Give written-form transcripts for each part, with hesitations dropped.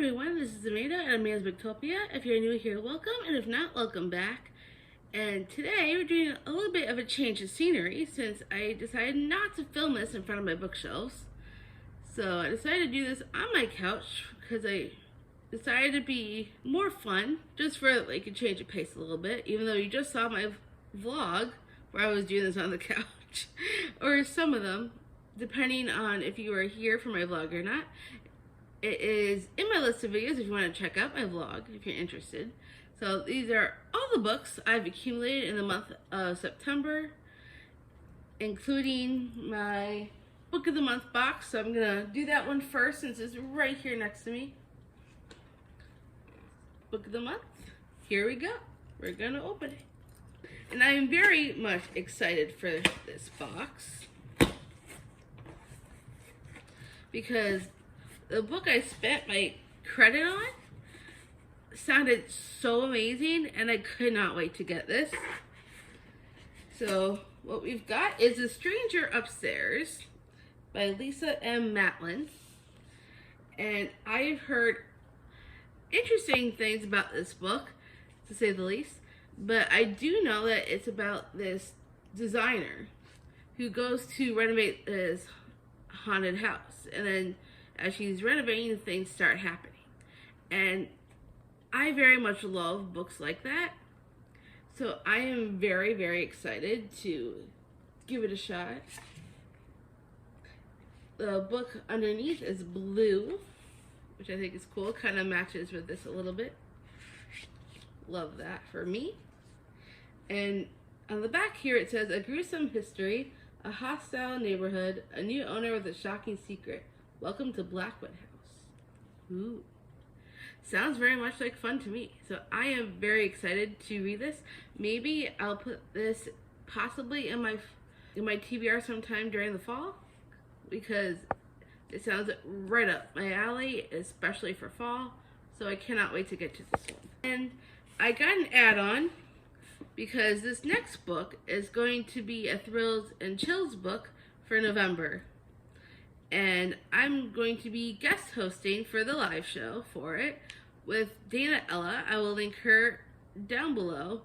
everyone, this is Amanda at Amanda's Booktopia. If you're new here, welcome, and if not, welcome back. And today we're doing a little bit of a change of scenery since I decided not to film this in front of my bookshelves. So I decided to do this on my couch because I decided to be more fun, just for like a change of pace a little bit, even though you just saw my vlog where I was doing this on the couch, or some of them, depending on if you were here for my vlog or not. It is in my list of videos if you want to check out my vlog if you're interested. So these are all the books I've accumulated in the month of September, including my Book of the Month box. So I'm going to do that one first since it's right here next to me. Book of the Month. Here we go. We're going to open it. And I am very much excited for this box because the book I spent my credit on sounded so amazing, and I could not wait to get this. So what we've got is A Stranger Upstairs by Lisa M. Matlin. And I've heard interesting things about this book, to say the least. But I do know that it's about this designer who goes to renovate this haunted house. And then as she's renovating, things start happening. And I very much love books like that. So I am very, very excited to give it a shot. The book underneath is blue, which I think is cool. Kind of matches with this a little bit. Love that for me. And on the back here it says, a gruesome history, a hostile neighborhood, a new owner with a shocking secret. Welcome to Blackwood House. Ooh. Sounds very much like fun to me. So I am very excited to read this. Maybe I'll put this possibly in my TBR sometime during the fall, because it sounds right up my alley, especially for fall. So I cannot wait to get to this one. And I got an add-on because this next book is going to be a Thrills and Chills book for November. And I'm going to be guest hosting for the live show for it with Dana Ella. I will link her down below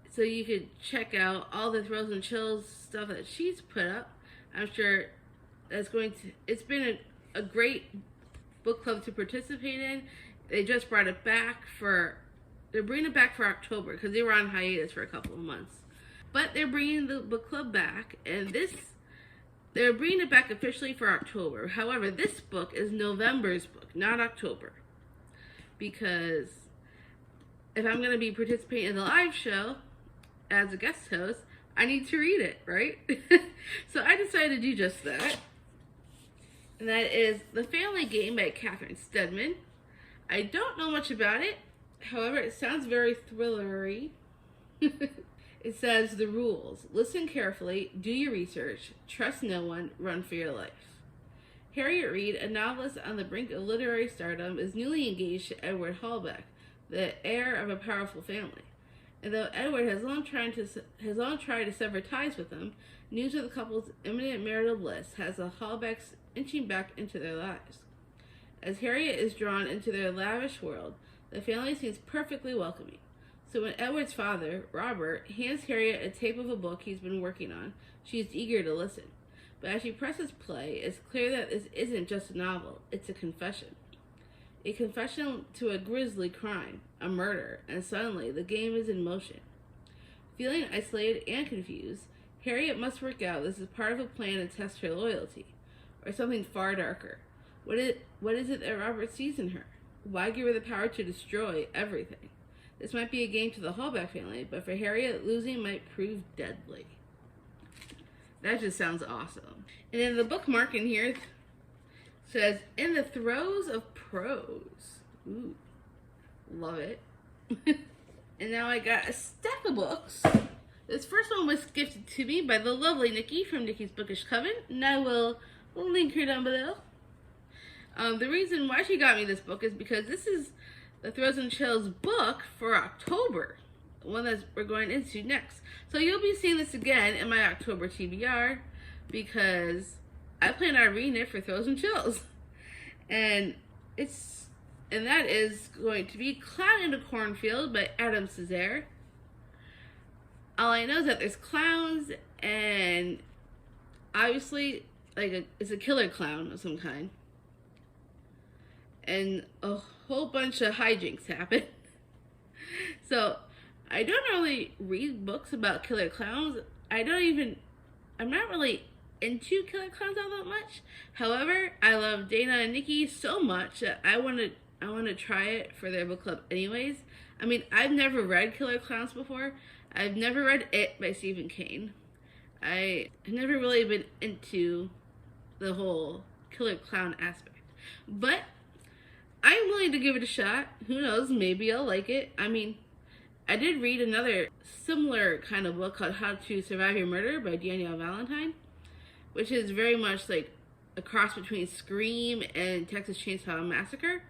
so you can check out all the Thrills and Chills stuff that she's put up. I'm sure it's been a great book club to participate in. They just brought it back they're bringing it back for October because they were on hiatus for a couple of months. But they're bringing the book club back, and they're bringing it back officially for October. However, this book is November's book, not October. Because if I'm going to be participating in the live show as a guest host, I need to read it, right? So I decided to do just that. And that is The Family Game by Catherine Steadman. I don't know much about it. However, it sounds very thrillery. It says the rules. Listen carefully, do your research, trust no one, run for your life. Harriet Reed, a novelist on the brink of literary stardom, is newly engaged to Edward Hallbeck, the heir of a powerful family. And though Edward has long tried to sever ties with them, news of the couple's imminent marital bliss has the Hallbecks inching back into their lives. As Harriet is drawn into their lavish world, the family seems perfectly welcoming. So when Edward's father, Robert, hands Harriet a tape of a book he's been working on, she is eager to listen. But as she presses play, it's clear that this isn't just a novel, it's a confession. A confession to a grisly crime, a murder, and suddenly the game is in motion. Feeling isolated and confused, Harriet must work out this is part of a plan to test her loyalty, or something far darker. What is it that Robert sees in her? Why give her the power to destroy everything? This might be a game to the Hallbeck family, but for Harriet, losing might prove deadly. That just sounds awesome. And then the bookmark in here says, in the throes of prose. Ooh, love it. And now I got a stack of books. This first one was gifted to me by the lovely Nikki from Nikki's Bookish Coven, and I will link her down below. The reason why she got me this book is because this is the Thrills and Chills book for October, the one that we're going into next. So you'll be seeing this again in my October TBR because I plan on reading it for Thrills and Chills. And it's and that is going to be Clown in a Cornfield by Adam Cesare. All I know is that there's clowns, and obviously, it's a killer clown of some kind. And a whole bunch of hijinks happen. So, I don't really read books about killer clowns. I'm not really into killer clowns all that much. However, I love Dana and Nikki so much that I want to try it for their book club anyways. I mean, I've never read Killer Clowns before. I've never read It by Stephen King. I've never really been into the whole killer clown aspect. But I'm willing to give it a shot. Who knows? Maybe I'll like it. I mean, I did read another similar kind of book called How to Survive Your Murder by Danielle Valentine, which is very much like a cross between Scream and Texas Chainsaw Massacre.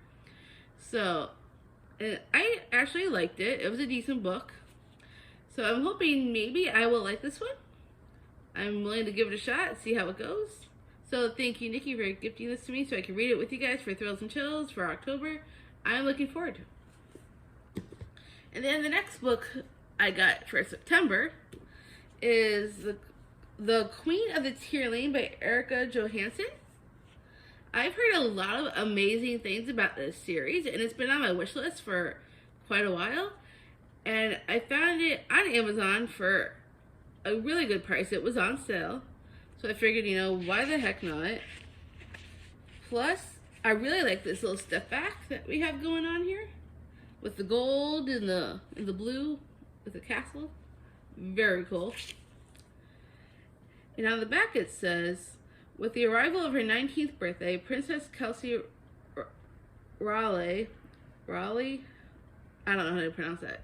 So, and I actually liked it. It was a decent book. So I'm hoping maybe I will like this one. I'm willing to give it a shot, see how it goes. So thank you, Nikki, for gifting this to me so I can read it with you guys for Thrills and Chills for October. I'm looking forward to it. And then the next book I got for September is The Queen of the Teerling by Erica Johansson. I've heard a lot of amazing things about this series, and it's been on my wish list for quite a while. And I found it on Amazon for a really good price. It was on sale. So I figured, why the heck not? Plus, I really like this little step back that we have going on here. With the gold and the blue with the castle. Very cool. And on the back it says, with the arrival of her 19th birthday, Princess Kelsey Raleigh, I don't know how to pronounce that.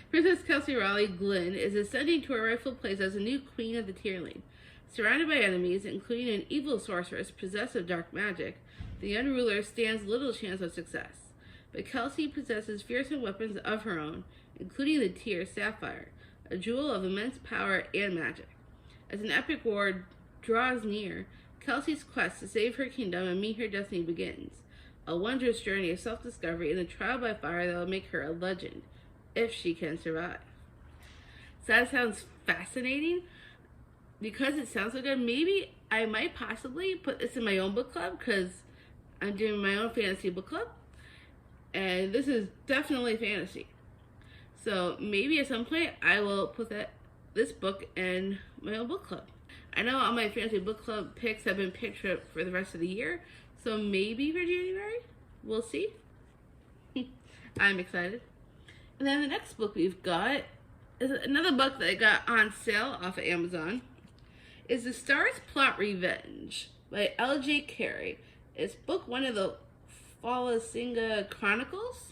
Princess Kelsey Raleigh Glynn is ascending to her rightful place as a new queen of the Teerling. Surrounded by enemies, including an evil sorceress possessed of dark magic, the young ruler stands little chance of success. But Kelsey possesses fearsome weapons of her own, including the Tear Sapphire, a jewel of immense power and magic. As an epic war draws near, Kelsey's quest to save her kingdom and meet her destiny begins. A wondrous journey of self-discovery and a trial by fire that will make her a legend, if she can survive. So that sounds fascinating. Because it sounds so good, maybe I might possibly put this in my own book club, because I'm doing my own fantasy book club. And this is definitely fantasy. So maybe at some point I will put this book in my own book club. I know all my fantasy book club picks have been picked up for the rest of the year. So maybe for January, we'll see. I'm excited. And then the next book we've got is another book that I got on sale off of Amazon. Is The Stars Plot Revenge by L.J. Carey. It's book 1 of the Falasinga Chronicles.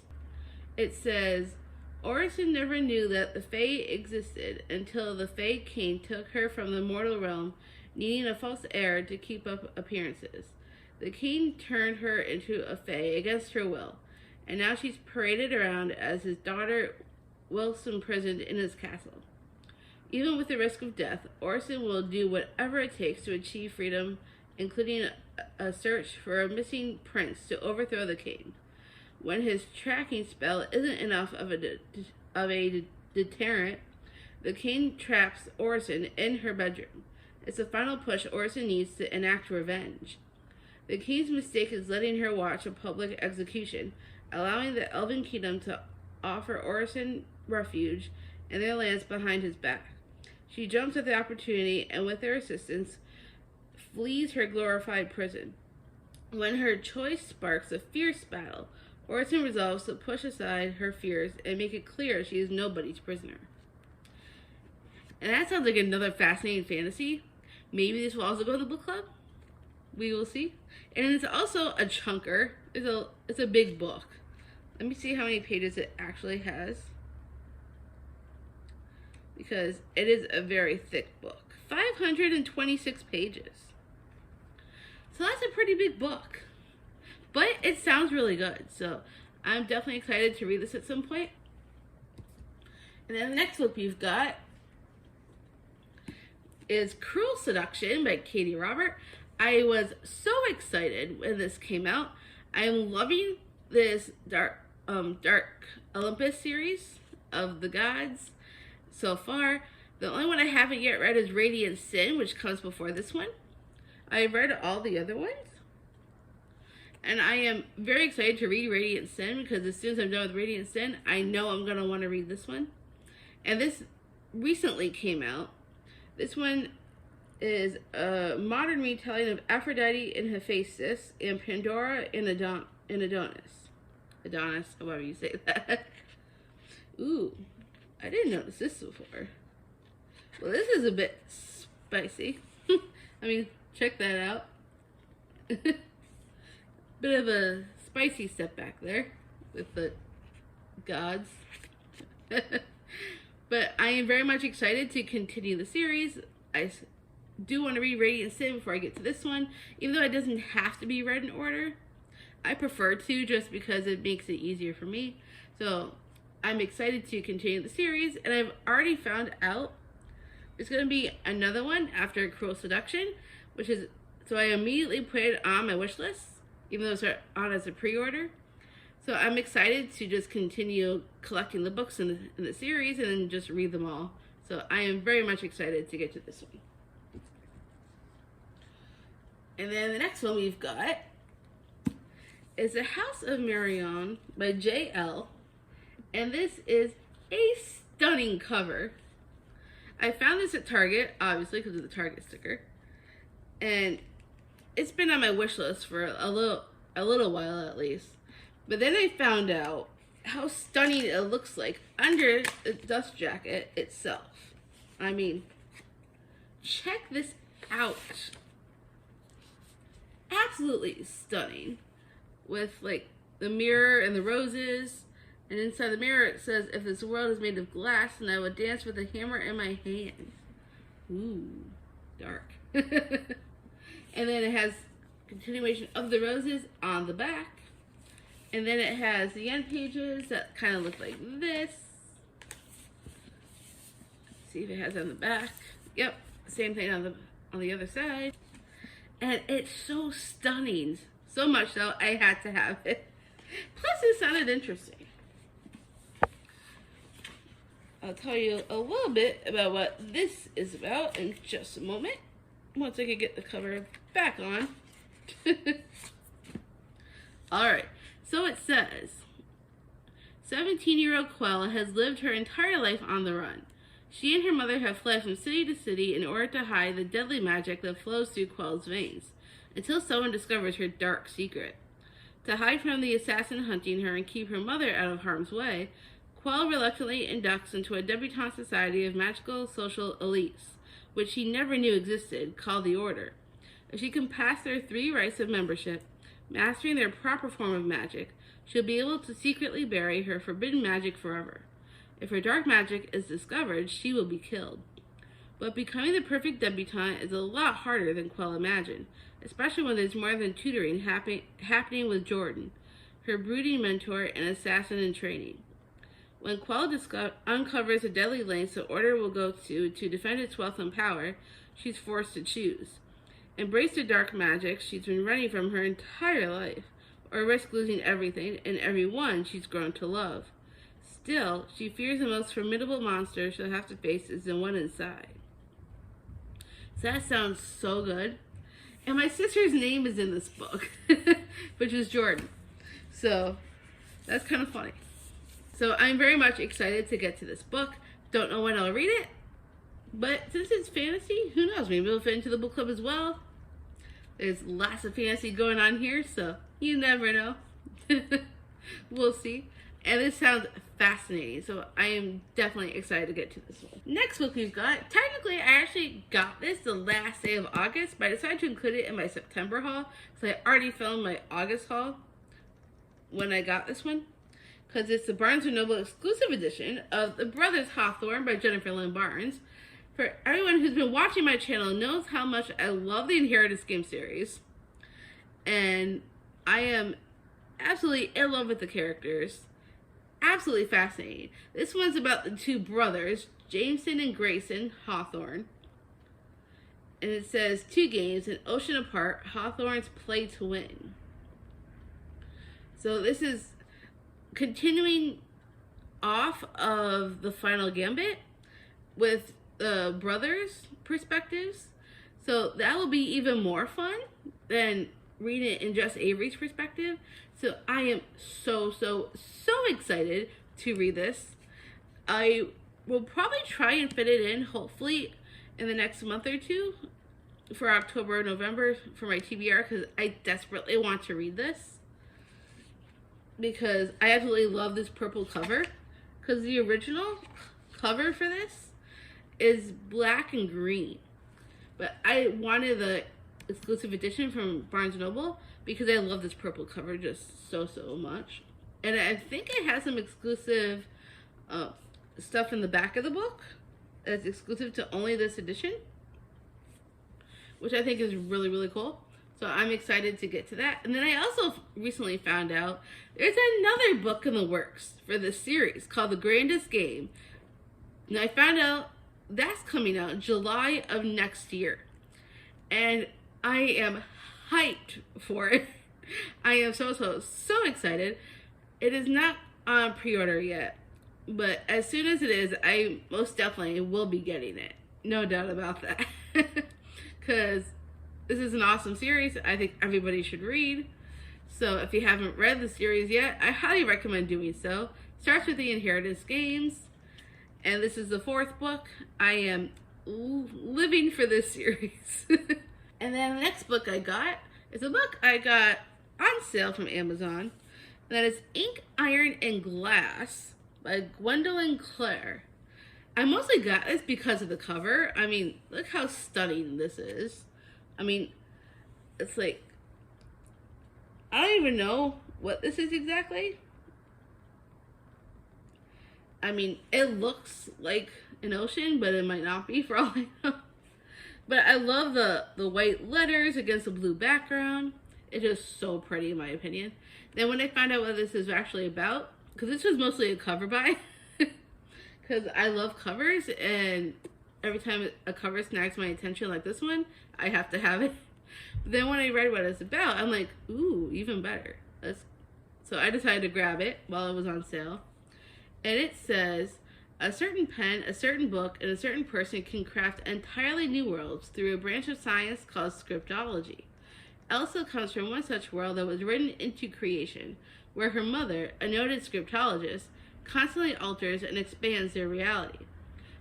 It says, Orison never knew that the Fae existed until the Fae King took her from the mortal realm, needing a false heir to keep up appearances. The king turned her into a Fae against her will, and now she's paraded around as his daughter whilst imprisoned in his castle. Even with the risk of death, Orson will do whatever it takes to achieve freedom, including a search for a missing prince to overthrow the king. When his tracking spell isn't enough of a deterrent, the king traps Orson in her bedroom. It's the final push Orson needs to enact revenge. The king's mistake is letting her watch a public execution, allowing the Elven Kingdom to offer Orson refuge and their lands behind his back. She jumps at the opportunity and with their assistance flees her glorified prison. When her choice sparks a fierce battle, Orson resolves to push aside her fears and make it clear she is nobody's prisoner. And that sounds like another fascinating fantasy. Maybe this will also go to the book club. We will see. And it's also a chunker. It's a big book. Let me see how many pages it actually has. Because it is a very thick book. 526 pages. So that's a pretty big book. But it sounds really good. So I'm definitely excited to read this at some point. And then the next book we've got is Cruel Seduction by Katie Robert. I was so excited when this came out. I'm loving this Dark Olympus series of the gods so far. The only one I haven't yet read is Radiant Sin, which comes before this one. I've read all the other ones. And I am very excited to read Radiant Sin, because as soon as I'm done with Radiant Sin, I know I'm going to want to read this one. And this recently came out. This one is a modern retelling of Aphrodite and Hephaestus and Pandora and Adonis. Adonis, however you say that. Ooh, I didn't notice this before. Well, this is a bit spicy. I mean, check that out. Bit of a spicy step back there with the gods. But I am very much excited to continue the series. I do want to read Radiant Sin before I get to this one, even though it doesn't have to be read in order. I prefer to, just because it makes it easier for me. So I'm excited to continue the series, and I've already found out there's going to be another one after Cruel Seduction, so I immediately put it on my wish list, even though it's on as a pre-order. So I'm excited to just continue collecting the books in the series and then just read them all. So I am very much excited to get to this one. And then the next one we've got is The House of Marion by J.L. And this is a stunning cover. I found this at Target, obviously, because of the Target sticker. And it's been on my wish list for a little while at least. But then I found out how stunning it looks like under the dust jacket itself. I mean, check this out. Absolutely stunning. With like the mirror and the roses. And inside the mirror it says, "If this world is made of glass, then I would dance with a hammer in my hand." Ooh, dark. And then it has continuation of the roses on the back. And then it has the end pages that kind of look like this. Let's see if it has on the back. Yep, same thing on the other side. And it's so stunning. So much so, I had to have it. Plus, it sounded interesting. I'll tell you a little bit about what this is about in just a moment. Once I can get the cover back on. Alright, so it says, 17-year-old Quell has lived her entire life on the run. She and her mother have fled from city to city in order to hide the deadly magic that flows through Quell's veins, until someone discovers her dark secret. To hide from the assassin hunting her and keep her mother out of harm's way, Quell reluctantly inducts into a debutante society of magical social elites, which she never knew existed, called the Order. If she can pass their 3 rites of membership, mastering their proper form of magic, she'll be able to secretly bury her forbidden magic forever. If her dark magic is discovered, she will be killed. But becoming the perfect debutante is a lot harder than Quell imagined, especially when there's more than tutoring happening with Jordan, her brooding mentor and assassin in training. When Quell uncovers the deadly lengths the Order will go to defend its wealth and power, she's forced to choose. Embrace the dark magic she's been running from her entire life, or risk losing everything and everyone she's grown to love. Still, she fears the most formidable monster she'll have to face is the one inside. So that sounds so good. And my sister's name is in this book, which is Jordan. So that's kind of funny. So I'm very much excited to get to this book. Don't know when I'll read it, but since it's fantasy, who knows? Maybe it'll fit into the book club as well. There's lots of fantasy going on here, so you never know. We'll see. And this sounds fascinating, so I am definitely excited to get to this one. Next book we've got, technically I actually got this the last day of August, but I decided to include it in my September haul, so I already filmed my August haul when I got this one, because it's the Barnes & Noble exclusive edition of The Brothers Hawthorne by Jennifer Lynn Barnes. For everyone who's been watching my channel knows how much I love the Inheritance game series, and I am absolutely in love with the characters. Absolutely fascinating. This one's about the 2 brothers, Jameson and Grayson Hawthorne. And it says 2 games, an ocean apart, Hawthorne's play to win. So this is continuing off of the final gambit with the brothers' perspectives. So that will be even more fun than reading it in just Avery's perspective. So I am so excited to read this. I will probably try and fit it in, hopefully, in the next month or two for October or November for my TBR, because I desperately want to read this. Because I absolutely love this purple cover. Because the original cover for this is black and green. But I wanted the exclusive edition from Barnes & Noble because I love this purple cover just so much. And I think it has some exclusive stuff in the back of the book that's exclusive to only this edition, which I think is really cool. So I'm excited to get to that. And then I also recently found out there's another book in the works for this series called The Grandest Game. And I found out that's coming out July of next year. And I am hyped for it. I am so excited. It is not on pre-order yet, but as soon as it is, I most definitely will be getting it. No doubt about that. Because this is an awesome series I think everybody should read. So if you haven't read the series yet, I highly recommend doing so. Starts with the Inheritance Games, and this is the 4th book. I am living for this series. And then the next book I got is a book I got on sale from Amazon. And that is Ink, Iron, and Glass by Gwendolyn Clare. I mostly got this because of the cover. I mean, look how stunning this is. I mean, it's like, I don't even know what this is exactly. I mean, it looks like an ocean, but it might not be for all I know. But I love the white letters against the blue background. It's just so pretty in my opinion. Then when I found out what this is actually about, because this was mostly a cover buy, because I love covers, and every time a cover snags my attention like this one, I have to have it. But then when I read what it's about, I'm like, ooh, even better. So I decided to grab it while it was on sale. And it says, a certain pen, a certain book, and a certain person can craft entirely new worlds through a branch of science called scriptology. Elsa comes from one such world that was written into creation, where her mother, a noted scriptologist, constantly alters and expands their reality.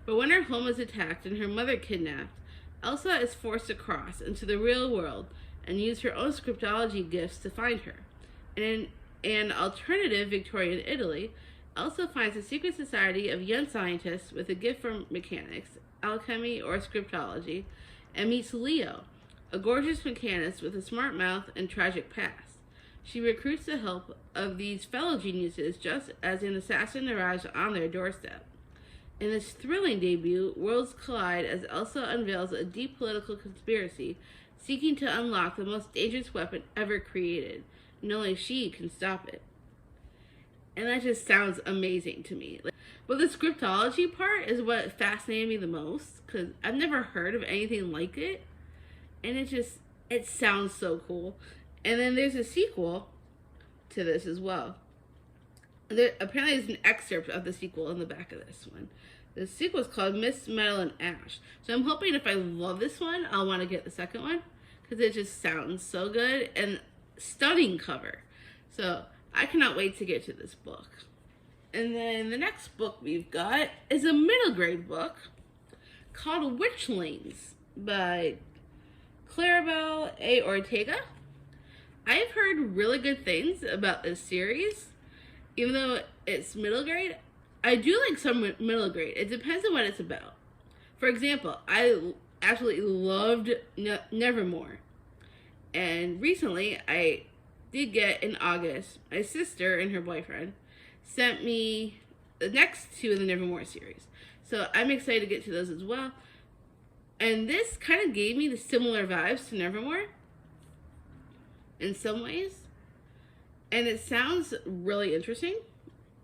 But when her home is attacked and her mother kidnapped, Elsa is forced to cross into the real world and use her own scriptology gifts to find her. And in an alternative Victorian Italy, Elsa finds a secret society of young scientists with a gift for mechanics, alchemy, or scriptology, and meets Leo, a gorgeous mechanist with a smart mouth and tragic past. She recruits the help of these fellow geniuses just as an assassin arrives on their doorstep. In this thrilling debut, worlds collide as Elsa unveils a deep political conspiracy seeking to unlock the most dangerous weapon ever created, and only she can stop it. And that just sounds amazing to me. But the scriptology part is what fascinated me the most, because I've never heard of anything like it. And it sounds so cool. And then there's a sequel to this as well. Apparently there's an excerpt of the sequel in the back of this one. The sequel is called Mist, Metal, and Ash. So I'm hoping if I love this one, I'll want to get the second one, because it just sounds so good and stunning cover. So I cannot wait to get to this book. And then the next book we've got is a middle grade book called Witchlings by Claribel A. Ortega. I've heard really good things about this series. Even though it's middle grade, I do like some middle grade. It depends on what it's about. For example, I absolutely loved Nevermore. And recently, I did get in August, my sister and her boyfriend sent me the next two of the Nevermore series. So I'm excited to get to those as well. And this kind of gave me the similar vibes to Nevermore in some ways. And it sounds really interesting.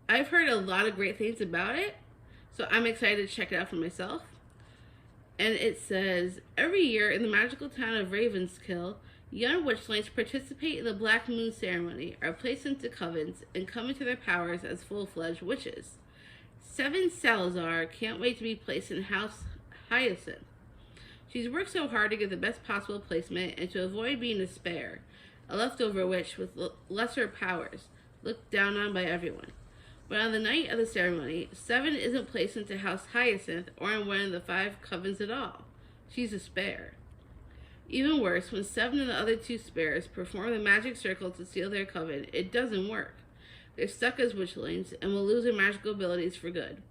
I've heard a lot of great things about it, so I'm excited to check it out for myself. And it says, every year in the magical town of Ravenskill, Young witchlings participate in the Black Moon ceremony, are placed into covens, and come into their powers as full-fledged witches. 7 Salazar can't wait to be placed in House Hyacinth. She's worked so hard to get the best possible placement and to avoid being a spare, a leftover witch with lesser powers, looked down on by everyone. But on the night of the ceremony, 7 isn't placed into House Hyacinth or in one of the 5 covens at all. She's a spare. Even worse, when 7 and the other 2 spares perform the magic circle to seal their coven, it doesn't work. They're stuck as witchlings and will lose their magical abilities for good.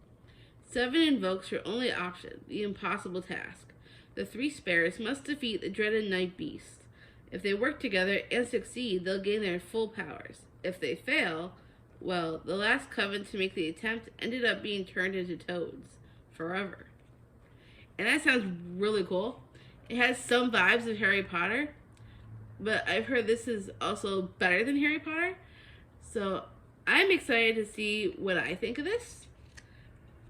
7 invokes her only option, the impossible task. The 3 spares must defeat the dreaded night beast. If they work together and succeed, they'll gain their full powers. If they fail, well, the last coven to make the attempt ended up being turned into toads. Forever. And that sounds really cool. It has some vibes of Harry Potter, but I've heard this is also better than Harry Potter. So I'm excited to see what I think of this,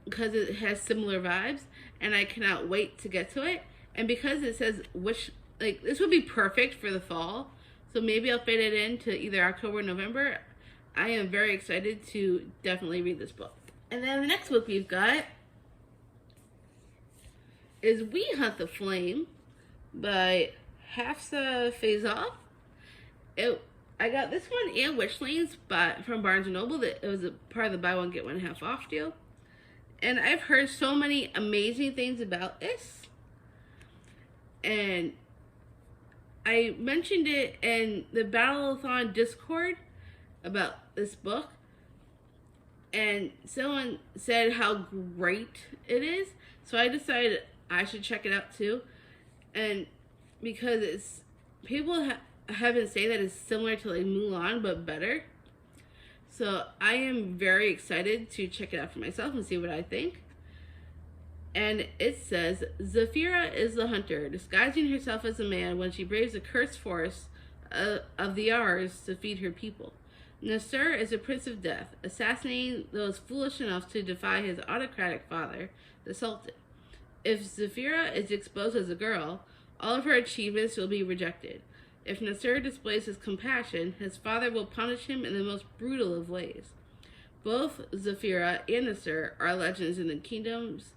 because it has similar vibes, and I cannot wait to get to it. And because it says this would be perfect for the fall, so maybe I'll fit it into either October or November. I am very excited to definitely read this book. And then the next book we've got is We Hunt the Flame by Hafsa Faizal. I got this one and Witchlings from Barnes & Noble. It was a part of the buy one get one half off deal. And I've heard so many amazing things about this. And I mentioned it in the Battle-a-thon Discord about this book. And someone said how great it is. So I decided I should check it out too. And because people have been saying that it's similar to like Mulan, but better. So I am very excited to check it out for myself and see what I think. And it says, Zafira is the hunter, disguising herself as a man when she braves the cursed forest of the Ars to feed her people. Nasser is a prince of death, assassinating those foolish enough to defy his autocratic father, the Sultan. If Zafira is exposed as a girl, all of her achievements will be rejected. If Nasser displays his compassion, his father will punish him in the most brutal of ways. Both Zafira and Nasser are legends in the kingdoms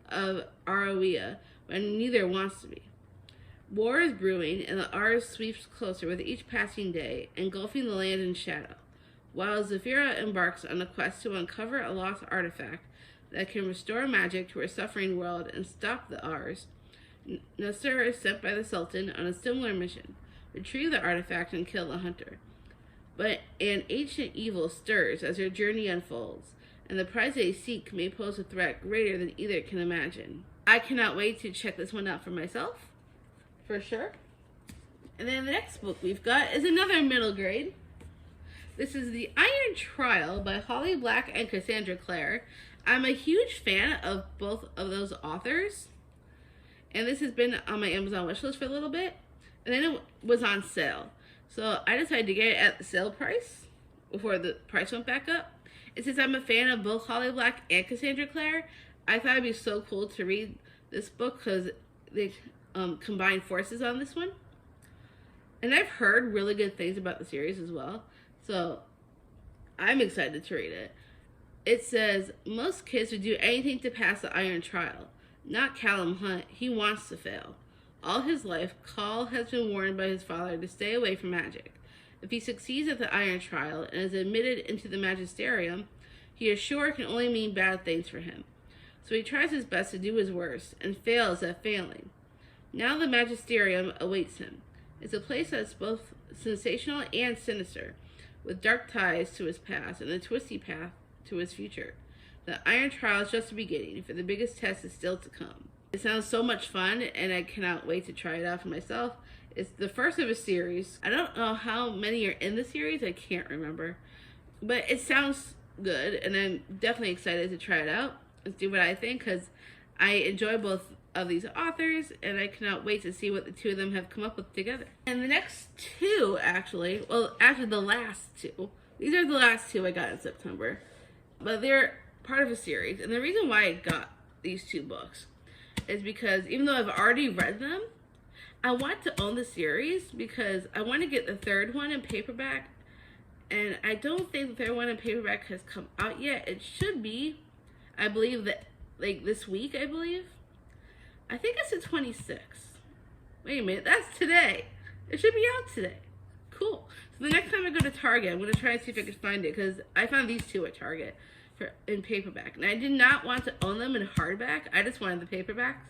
of Arawiya, when neither wants to be. War is brewing, and the Ars sweeps closer with each passing day, engulfing the land in shadow, while Zafira embarks on a quest to uncover a lost artifact that can restore magic to her suffering world and stop the Ars. Nasser is sent by the Sultan on a similar mission: retrieve the artifact and kill the hunter. But an ancient evil stirs as her journey unfolds, and the prize they seek may pose a threat greater than either can imagine. I cannot wait to check this one out for myself, for sure. And then the next book we've got is another middle grade. This is The Iron Trial by Holly Black and Cassandra Clare. I'm a huge fan of both of those authors, and this has been on my Amazon wishlist for a little bit, and then it was on sale. So I decided to get it at the sale price before the price went back up. And since I'm a fan of both Holly Black and Cassandra Clare, I thought it'd be so cool to read this book because they combine forces on this one. And I've heard really good things about the series as well, so I'm excited to read it. It says, most kids would do anything to pass the Iron Trial. Not Callum Hunt. He wants to fail. All his life, Call has been warned by his father to stay away from magic. If he succeeds at the Iron Trial and is admitted into the Magisterium, he is sure it can only mean bad things for him. So he tries his best to do his worst, and fails at failing. Now the Magisterium awaits him. It's a place that's both sensational and sinister, with dark ties to his past and a twisty path to his future. The Iron Trial is just the beginning, for the biggest test is still to come. It sounds so much fun, and I cannot wait to try it out for myself. It's the first of a series. I don't know how many are in the series. I can't remember. But it sounds good, and I'm definitely excited to try it out and see what I think, because I enjoy both of these authors, and I cannot wait to see what the two of them have come up with together. And the next two, actually, well, after the last two, these are the last two I got in September, but they're part of a series. And the reason why I got these two books is because even though I've already read them, I want to own the series because I want to get the third one in paperback, and I don't think the third one in paperback has come out yet. It should be, I believe that, like this week, I believe. I think it's the 26th. Wait a minute, that's today. It should be out today. Cool. So the next time I go to Target, I'm going to try and see if I can find it, because I found these two at Target in paperback. And I did not want to own them in hardback. I just wanted the paperbacks,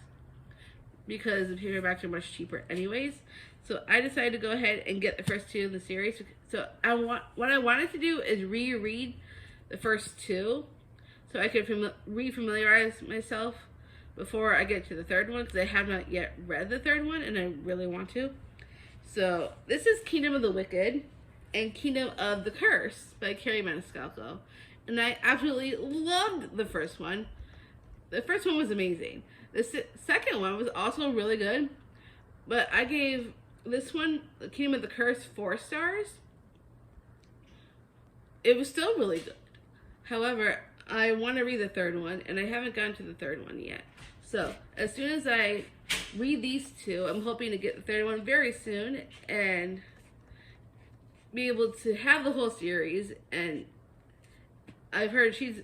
because the paperbacks are much cheaper anyways. So I decided to go ahead and get the first two in the series. So what I wanted to do is reread the first two, so I could re-familiarize myself before I get to the third one, because I have not yet read the third one, and I really want to. So this is Kingdom of the Wicked and Kingdom of the Curse by Carrie Maniscalco. And I absolutely loved the first one. The first one was amazing. The second one was also really good, but I gave this one, the Kingdom of the Curse, 4 stars. It was still really good. However, I want to read the third one, and I haven't gotten to the third one yet. So as soon as I read these two, I'm hoping to get the third one very soon and be able to have the whole series. And I've heard she's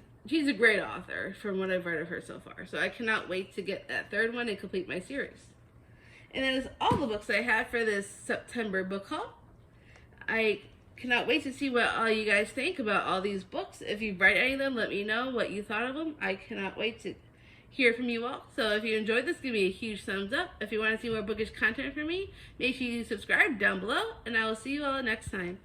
a great author from what I've read of her so far. So I cannot wait to get that third one and complete my series. And that is all the books I have for this September book haul. I cannot wait to see what all you guys think about all these books. If you've read any of them, let me know what you thought of them. I cannot wait to hear from you all. So if you enjoyed this, give me a huge thumbs up. If you want to see more bookish content from me, make sure you subscribe down below, and I will see you all next time.